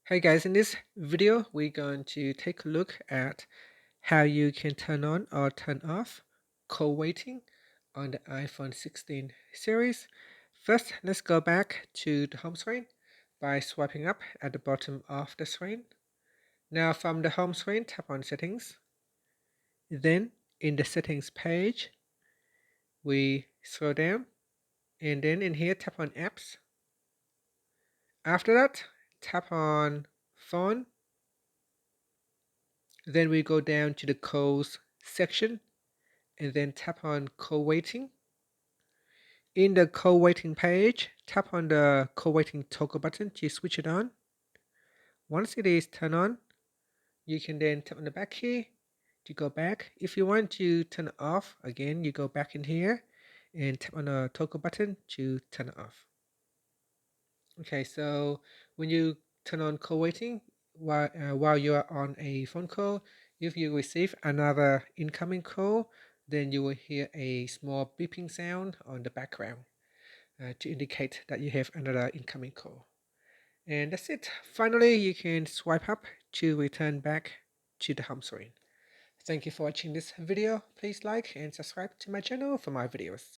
Hey guys, in this video, we're going to take a look at how you can turn on or turn off call waiting on the iPhone 16 series. First, let's go back to the home screen by swiping up at the bottom of the screen. Now from the home screen, tap on settings. Then in the settings page, we scroll down and then in here, tap on apps. After that, tap on phone. Then we go down to the calls section and then tap on call waiting. In the call waiting page, tap on the call waiting toggle button to switch it on. Once it is turned on, you can then tap on the back key to go back. If you want to turn it off, again, you go back in here and tap on the toggle button to turn it off. Okay, so when you turn on call waiting while you are on a phone call, if you receive another incoming call, then you will hear a small beeping sound on the background to indicate that you have another incoming call. And that's it. Finally, you can swipe up to return back to the home screen. Thank you for watching this video. Please like and subscribe to my channel for more videos.